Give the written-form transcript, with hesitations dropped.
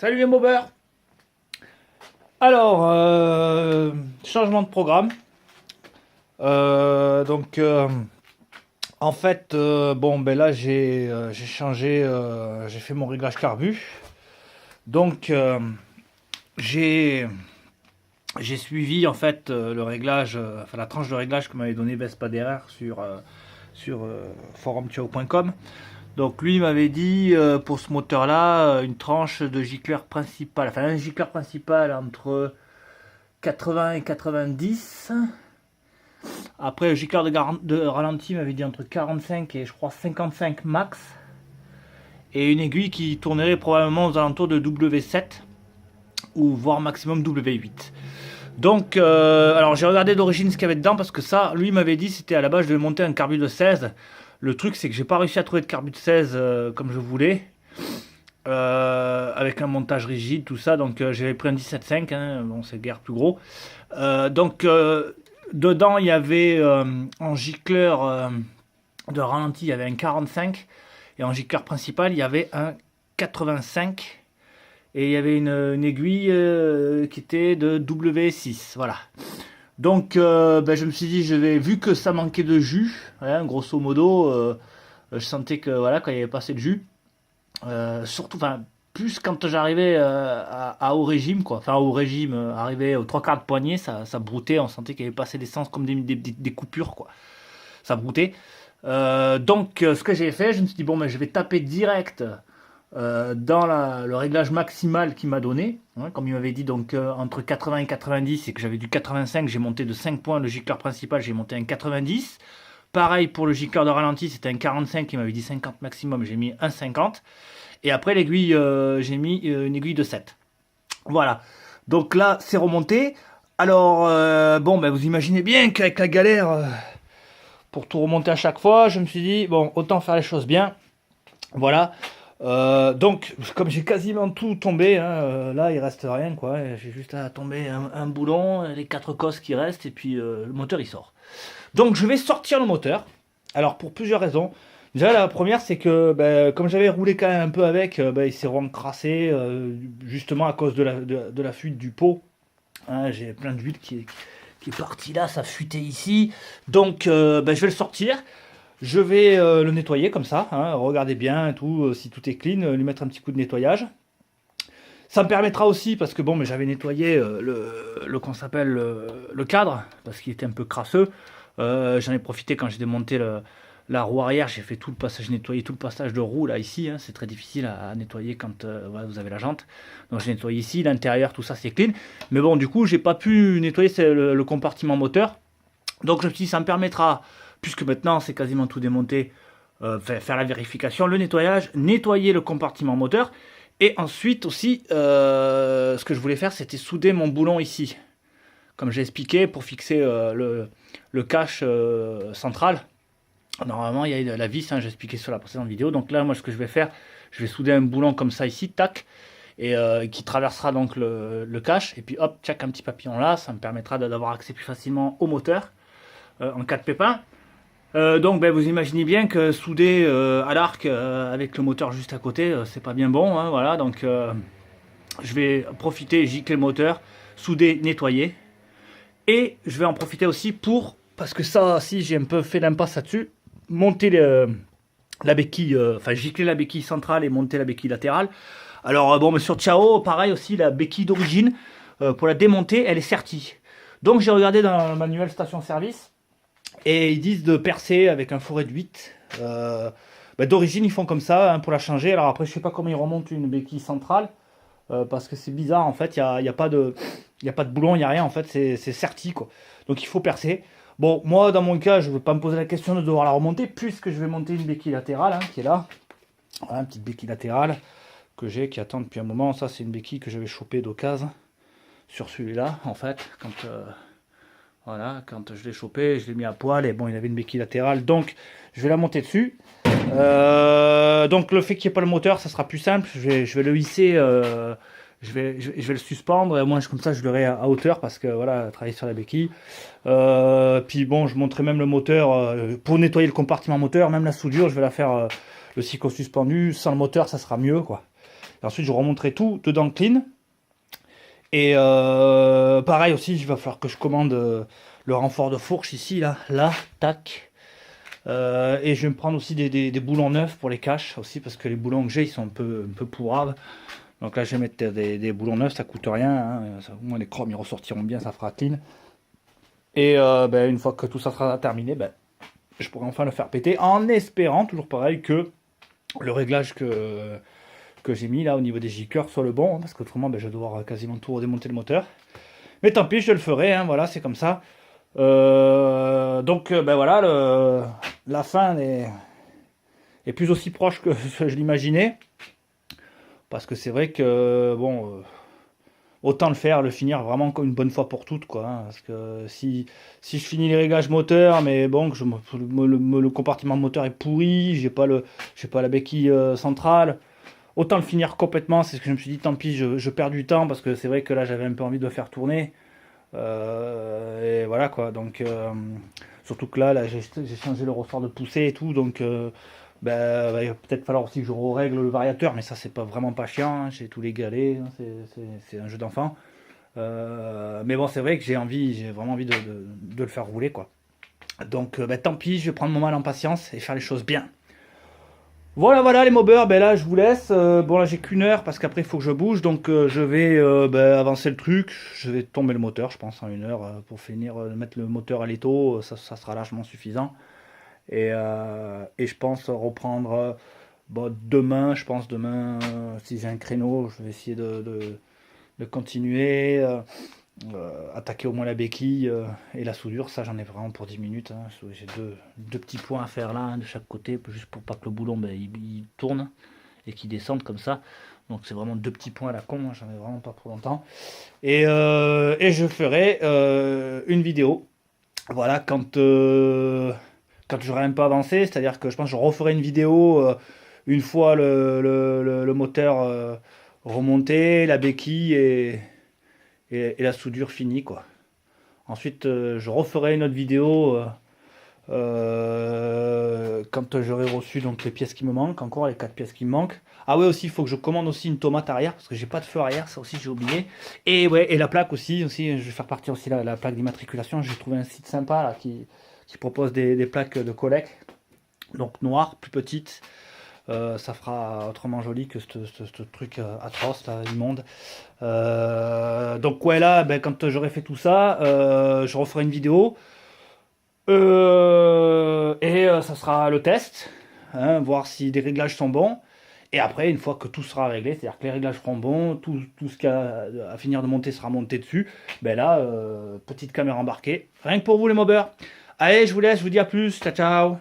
Salut les mobeurs. Alors, changement de programme. Donc, en fait, bon, ben là, j'ai changé, j'ai fait mon réglage carbu. Donc, j'ai j'ai suivi en fait le réglage, enfin la tranche de réglage que m'avait donné Vespa derrière sur forumchao.com. Donc lui m'avait dit pour ce moteur là une tranche de gicleur principal, enfin un gicleur principal entre 80 et 90. Après le gicleur de ralenti m'avait dit entre 45 et je crois 55 max. Et une aiguille qui tournerait probablement aux alentours de W7 ou voire maximum W8. Donc, alors j'ai regardé d'origine ce qu'il y avait dedans parce que ça, lui m'avait dit c'était à la base je devais monter un carbu de 16. Le truc c'est que j'ai pas réussi à trouver de carbu de 16 comme je voulais, avec un montage rigide, tout ça. Donc j'avais pris un 17.5, hein, bon c'est guère plus gros. Donc dedans il y avait en gicleur de ralenti il y avait un 45 et en gicleur principal il y avait un 85. Et il y avait une aiguille qui était de W6, voilà. Donc ben, je me suis dit, vu que ça manquait de jus, hein, grosso modo, je sentais que voilà, quand il n'y avait pas assez de jus, surtout, enfin, plus quand j'arrivais à haut régime, quoi. Enfin, au régime, arrivé aux trois quarts de poignée, ça broutait, on sentait qu'il n'y avait pas assez d'essence, comme des coupures, quoi. Ça broutait. Donc, ce que j'ai fait, je me suis dit, bon, ben, je vais taper direct dans le réglage maximal qu'il m'a donné, hein, comme il m'avait dit, donc entre 80 et 90, et que j'avais du 85, j'ai monté de 5 points le gicleur principal, j'ai monté un 90. Pareil pour le gicleur de ralenti, c'était un 45, il m'avait dit 50 maximum, j'ai mis un 50. Et après l'aiguille, j'ai mis une aiguille de 7. Voilà. Donc là, c'est remonté. Alors, bon, ben, vous imaginez bien qu'avec la galère, pour tout remonter à chaque fois, je me suis dit, bon, autant faire les choses bien. Voilà. Donc, comme j'ai quasiment tout tombé, hein, là il reste rien quoi. J'ai juste à tomber un boulon, les 4 cosses qui restent, et puis le moteur il sort. Donc, je vais sortir le moteur. Alors, pour plusieurs raisons. Déjà, la première, c'est que ben, comme j'avais roulé quand même un peu avec, ben, il s'est rencrassé justement à cause de la fuite du pot. Hein, j'ai plein d'huile qui est partie là, ça fuitait ici. Donc, ben, je vais le sortir. Je vais le nettoyer comme ça, hein, regardez bien tout, si tout est clean, lui mettre un petit coup de nettoyage. Ça me permettra aussi, parce que bon, mais j'avais nettoyé qu'on s'appelle le cadre, parce qu'il était un peu crasseux. J'en ai profité quand j'ai démonté la roue arrière, j'ai fait tout le passage, nettoyé tout le passage de roue là ici. Hein, c'est très difficile à nettoyer quand voilà, vous avez la jante. Donc j'ai nettoyé ici, l'intérieur, tout ça c'est clean. Mais bon, du coup, j'ai pas pu nettoyer le compartiment moteur. Donc je me suis dit, ça me permettra, puisque maintenant c'est quasiment tout démonté, faire la vérification, le nettoyage, nettoyer le compartiment moteur. Et ensuite aussi, ce que je voulais faire, c'était souder mon boulon ici. Comme j'ai expliqué, pour fixer le cache central. Normalement, il y a la vis, hein, j'ai expliqué sur la précédente vidéo. Donc là, moi, ce que je vais faire, je vais souder un boulon comme ça ici, tac, et qui traversera donc le cache. Et puis hop, tchac, un petit papillon là, ça me permettra d'avoir accès plus facilement au moteur. En cas de pépin. Donc ben, vous imaginez bien que souder à l'arc avec le moteur juste à côté, c'est pas bien bon. Hein, voilà, donc je vais profiter, gicler le moteur, souder, nettoyer. Et je vais en profiter aussi parce que ça, si j'ai un peu fait l'impasse là-dessus, monter la béquille, enfin gicler la béquille centrale et monter la béquille latérale. Alors bon, mais sur Ciao, pareil aussi, la béquille d'origine, pour la démonter, elle est sertie. Donc j'ai regardé dans le manuel station-service. Et ils disent de percer avec un fourré de 8. Bah, d'origine, ils font comme ça hein, pour la changer. Alors après, je sais pas comment ils remontent une béquille centrale. Parce que c'est bizarre, en fait. Il y a pas de boulon, il n'y a rien. En fait, c'est serti, quoi. Donc il faut percer. Bon, moi, dans mon cas, je ne veux pas me poser la question de devoir la remonter, puisque je vais monter une béquille latérale, hein, qui est là. Voilà, une petite béquille latérale que j'ai, qui attend depuis un moment. Ça, c'est une béquille que j'avais chopée d'occasion sur celui-là, en fait, voilà, quand je l'ai chopé, je l'ai mis à poil et bon, il avait une béquille latérale, donc je vais la monter dessus. Donc le fait qu'il n'y ait pas le moteur, ça sera plus simple. Je vais le hisser, je vais le suspendre et au moins comme ça je l'aurai à hauteur parce que voilà, travailler sur la béquille. Puis bon, je montrerai même le moteur pour nettoyer le compartiment moteur, même la soudure, je vais la faire le cycle suspendu. Sans le moteur, ça sera mieux quoi. Et ensuite, je remonterai tout dedans clean. Et pareil aussi, il va falloir que je commande le renfort de fourche ici, là, tac. Et je vais me prendre aussi des boulons neufs pour les caches aussi, parce que les boulons que j'ai, ils sont un peu pourraves. Donc là, je vais mettre des boulons neufs, ça coûte rien. Hein. Au moins, les chromes, ils ressortiront bien, ça fera clean. Et une fois que tout ça sera terminé, je pourrai enfin le faire péter, en espérant, toujours pareil, que le réglage que j'ai mis là au niveau des J-cœurs soit le bon, hein, parce qu'autrement, je vais devoir quasiment tout redémonter le moteur. Mais tant pis, je le ferai, hein, voilà, c'est comme ça. Donc, voilà, la fin est plus aussi proche que je l'imaginais. Parce que c'est vrai que, bon, autant le finir vraiment comme une bonne fois pour toutes, quoi. Hein, parce que si je finis les réglages moteurs, mais bon, que le compartiment moteur est pourri, j'ai pas la béquille centrale, autant le finir complètement. C'est ce que je me suis dit, tant pis, je perds du temps, parce que c'est vrai que là, j'avais un peu envie de le faire tourner. Et voilà, quoi. Donc, surtout que là j'ai changé le ressort de poussée et tout, donc il va peut-être falloir aussi que je règle le variateur, mais ça c'est pas vraiment pas chiant, hein, j'ai tous les galets, hein, c'est un jeu d'enfant. Mais bon, c'est vrai que j'ai vraiment envie de le faire rouler, quoi. Donc tant pis, je vais prendre mon mal en patience et faire les choses bien. Voilà les mobbers, là je vous laisse. Bon, là j'ai qu'une heure parce qu'après il faut que je bouge, donc je vais avancer le truc. Je vais tomber le moteur, je pense, en une heure pour finir de mettre le moteur à l'étau, ça sera largement suffisant. Et je pense reprendre demain, si j'ai un créneau, je vais essayer de continuer, attaquer au moins la béquille et la soudure. Ça, j'en ai vraiment pour 10 minutes. Hein. J'ai deux petits points à faire là, hein, de chaque côté, juste pour pas que le boulon il tourne et qu'il descende comme ça. Donc c'est vraiment deux petits points à la con, hein, j'en ai vraiment pas pour longtemps. Et je ferai une vidéo. Voilà, quand j'aurai un peu avancé, c'est-à-dire que je pense que je referai une vidéo une fois le moteur remonté, la béquille et la soudure finie, quoi. Ensuite, je referai une autre vidéo quand j'aurai reçu donc les pièces qui me manquent, encore les 4 pièces qui me manquent. Ah ouais, aussi il faut que je commande aussi une tomate arrière parce que j'ai pas de feu arrière, ça aussi j'ai oublié. Et ouais, et la plaque aussi, je vais faire partir aussi la plaque d'immatriculation. J'ai trouvé un site sympa là qui propose des plaques de collecte, donc noires, plus petites. Ça fera autrement joli que ce truc atroce là, immonde. Donc ouais, là quand j'aurai fait tout ça, je referai une vidéo. Ça sera le test, hein, voir si les réglages sont bons. Et après, une fois que tout sera réglé, c'est-à-dire que les réglages seront bons, tout ce qu'il y a à finir de monter sera monté dessus, là, petite caméra embarquée. Rien que pour vous les mobbers. Allez, je vous laisse, je vous dis à plus, ciao ciao.